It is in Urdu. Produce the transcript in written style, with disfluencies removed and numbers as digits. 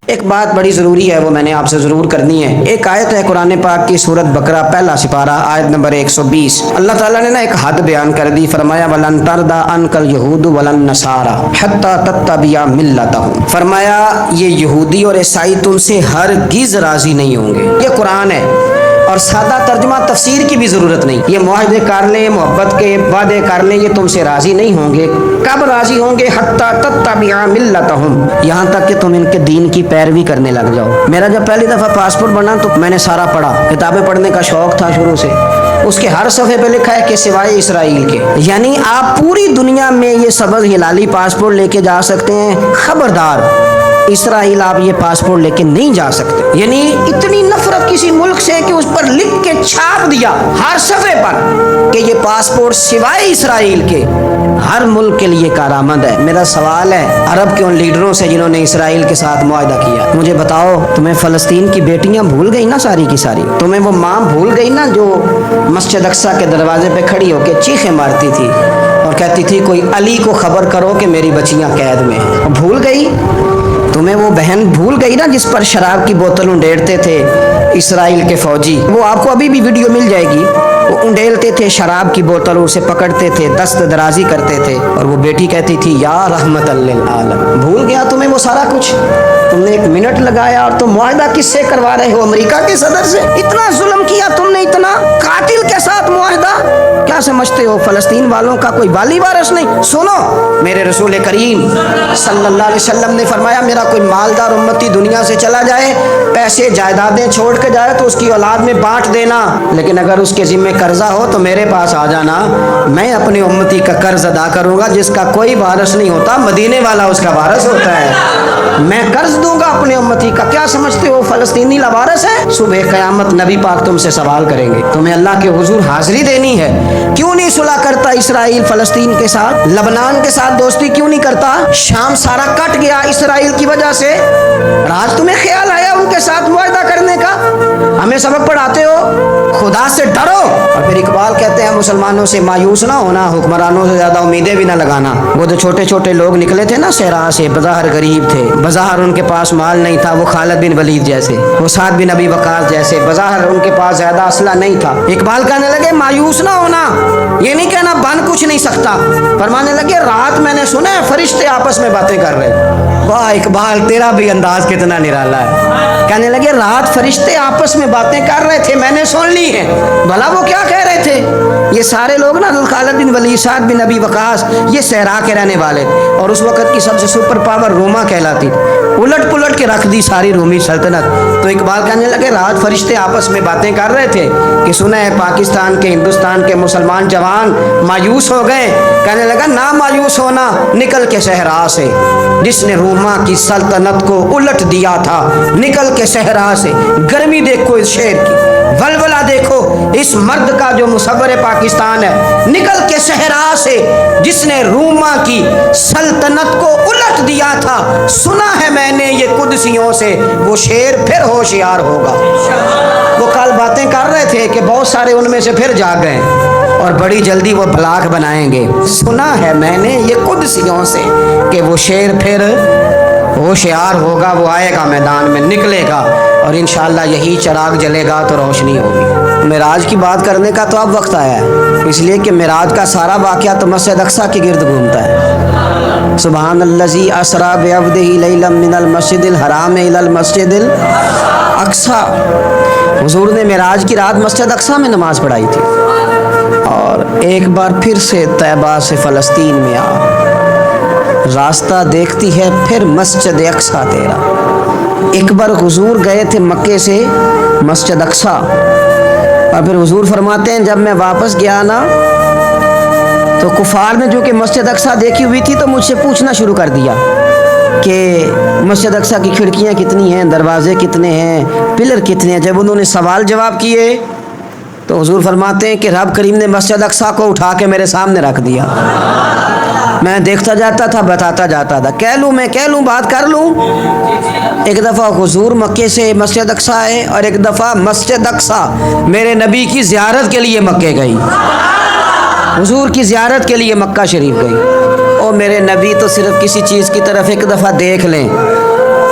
ایک بات بڑی ضروری ہے، وہ میں نے آپ سے ضرور کرنی ہے۔ ایک آیت ہے قرآن پاک کی سورت بقرہ پہلا سپارہ آیت نمبر 120۔ اللہ تعالیٰ نے ایک حد بیان کر دی، فرمایا وَلَن تَرْضَىٰ عَنْكَ الْيَهُودُ وَلَا النَّصَارَىٰ حَتَّىٰ تَتَّبِعَ مِلَّتَهُمْ۔ فرمایا یہ یہودی اور عیسائی تم سے ہرگز راضی نہیں ہوں گے۔ یہ قرآن ہے اور سادہ ترجمہ تفسیر کی بھی ضرورت نہیں۔ یہ معاہدے کر لیں، محبت کے وعدے کر لیں، یہ تم سے راضی نہیں ہوں گے۔ کب راضی ہوں گے؟ حتی تتبع ملتہم، یہاں تک کہ تم ان کے دین کی پیروی کرنے لگ جاؤ۔ میرا جب پہلی دفعہ پاسپورٹ بنا تو میں نے سارا پڑھا، کتابیں پڑھنے کا شوق تھا شروع سے۔ اس کے ہر صفحے پہ لکھا ہے کہ سوائے اسرائیل کے، یعنی آپ پوری دنیا میں یہ سبز ہلالی پاسپورٹ لے کے جا سکتے ہیں، خبردار اسرائیل آپ یہ پاسپورٹ لے کے نہیں جا سکتے۔ یعنی اتنی نفرت کسی ملک سے کہ اس پر لکھ کے چھاپ دیا ہر صفحے پر کہ یہ پاسپورٹ سوائے اسرائیل کے ہر ملک کے لیے کارآمد ہے۔ میرا سوال ہے عرب کے ان لیڈروں سے جنہوں نے اسرائیل کے ساتھ معاہدہ کیا، مجھے بتاؤ تمہیں فلسطین کی بیٹیاں بھول گئی نا ساری کی ساری؟ تمہیں وہ ماں بھول گئی نا جو مسجد اقصیٰ کے دروازے پہ کھڑی ہو کے چیخیں مارتی تھی اور کہتی تھی کوئی علی کو خبر کرو کہ میری بچیاں قید میں ہیں؟ بھول گئی؟ تمہیں وہ بہن بھول گئی نا جس پر شراب کی بوتل انڈیلتے تھے اسرائیل کے فوجی؟ وہ آپ کو ابھی بھی ویڈیو مل جائے گی، وہ انڈیلتے تھے شراب کی بوتل، اسے پکڑتے تھے، دست درازی کرتے تھے، اور وہ بیٹی کہتی تھی یا رحمت للعالم۔ بھول گیا تمہیں وہ سارا کچھ؟ تم نے 1 منٹ لگایا اور تم معاہدہ کس سے کروا رہے ہو؟ امریکہ کے صدر سے؟ اتنا ظلم کیا تم نے، اتنا قاتل کے ساتھ معاہدہ؟ کیا سمجھتے ہو فلسطین والوں کا کوئی والی وارث نہیں؟ سنو، میرے رسول کریم صلی اللہ علیہ وسلم نے فرمایا میرا کوئی مالدار امتی دنیا سے چلا جائے، پیسے جائیدادیں چھوڑ کے جائے تو اس کی اولاد میں بانٹ دینا، لیکن اگر اس کے ذمہ قرضہ ہو تو میرے پاس آ جانا، میں اپنے امتی کا قرض ادا کروں گا۔ جس کا کوئی وارث نہیں ہوتا مدینے والا اس کا وارث ہوتا ہے، میں قرض دوں گا اپنے امتی کا۔ کیا سمجھتے ہو فلسطینی لوارث ہے؟ صبح قیامت نبی پاک تم سے سوال کریں گے، تمہیں اللہ کے حضور حاضری دینی ہے۔ کیوں نہیں صلح کرتا اسرائیل فلسطین کے ساتھ؟ لبنان کے ساتھ دوستی کیوں نہیں کرتا؟ شام سارا کٹ گیا اسرائیل کی وجہ سے، آج تمہیں خیال آیا ان کے ساتھ معاہدہ کرنے کا؟ ہمیں سبق پڑھاتے ہو، خدا سے ڈرو۔ اور پھر اقبال کہتے ہیں مسلمانوں سے مایوس نہ ہونا، حکمرانوں سے زیادہ امیدیں بھی نہ لگانا۔ وہ جو چھوٹے چھوٹے لوگ نکلے تھے نا صحرا سے، بظاہر غریب تھے، بظاہر ان کے پاس مال نہیں تھا، وہ خالد بن ولید جیسے، وہ سعد بن ابی وقاص جیسے، بظاہر ان کے پاس زیادہ اسلحہ نہیں تھا۔ اقبال کہنے لگے مایوس نہ ہونا، یہ نہیں کہنا بن کچھ نہیں سکتا، فرمانے لگے رات میں نے سنا ہے فرشتے آپس میں باتیں کر رہے۔ واہ اقبال تیرا بھی انداز کتنا نرالا ہے۔ کہنے لگے رات فرشتے آپس میں باتیں کر رہے تھے، میں نے سن لی ہیں۔ بھلا وہ کیا کہہ رہے تھے؟ یہ سارے لوگ نا خالد بن ولید، سعد بن ابی وقاص، یہ صحرا کے رہنے والے، اور اس وقت کی سب سے سپر پاور روما کہلاتی، الٹ پلٹ کے رکھ دی ساری رومی سلطنت۔ تو اقبال کہنے لگے رات فرشتے آپس میں باتیں کر رہے تھے کہ سنا ہے پاکستان کے، ہندوستان کے مسلمان جوان مایوس ہو گئے۔ کہنے لگا نہ مایوس ہونا، نکل کے صحرا سے، جس نے روما کی سلطنت کو الٹ دیا تھا، نکل کے صحرا سے۔ گرمی دیکھو اس شہر کی، ولولہ دیکھو اس مرد کا جو مصور پاکستان ہے، نکل کے صحرا سے، جس نے روما کی سلطنت کو الٹ دیا تھا۔ سنا ہے میں نے یہ قدسیوں سے، وہ شیر پھر ہوشیار ہوگا۔ وہ کل باتیں کر رہے تھے کہ بہت سارے ان میں سے پھر جاگ گئے اور بڑی جلدی وہ بلاک بنائیں گے۔ سنا ہے میں نے یہ قدسیوں سے کہ وہ شیر پھر ہوشیار ہوگا، وہ آئے گا میدان میں، نکلے گا، اور انشاءاللہ یہی چراغ جلے گا تو روشنی ہوگی۔ معراج کی بات کرنے کا تو اب وقت آیا ہے، اس لیے کہ معراج کا سارا واقعہ تو مسجد اقصیٰ کے گرد گھومتا ہے۔ سبحان الذی اسریٰ بعبدہ لیلا من المسجد الحرام الی المسجد الاقصیٰ۔ حضور نے معراج کی رات مسجد اقصیٰ میں نماز پڑھائی تھی، اور ایک بار پھر سے طیبہ سے فلسطین میں آ، راستہ دیکھتی ہے پھر مسجد اقصیٰ تیرا۔ ایک بار حضور گئے تھے مکے سے مسجد اقصیٰ، اور پھر حضور فرماتے ہیں جب میں واپس گیا نا تو کفار نے جو کہ مسجد اقصیٰ دیکھی ہوئی تھی تو مجھ سے پوچھنا شروع کر دیا کہ مسجد اقصیٰ کی کھڑکیاں کتنی ہیں، دروازے کتنے ہیں، پلر کتنے ہیں۔ جب انہوں نے سوال جواب کیے تو حضور فرماتے ہیں کہ رب کریم نے مسجد اقصیٰ کو اٹھا کے میرے سامنے رکھ دیا۔ میں دیکھتا جاتا تھا، بتاتا جاتا تھا، کہہ لوں بات کر لوں۔ ایک دفعہ حضور مکے سے مسجد اقصیٰ آئے، اور ایک دفعہ مسجد اقصیٰ میرے نبی کی زیارت کے لیے مکے گئی، حضور کی زیارت کے لیے مکہ شریف گئی۔ اور میرے نبی تو صرف کسی چیز کی طرف ایک دفعہ دیکھ لیں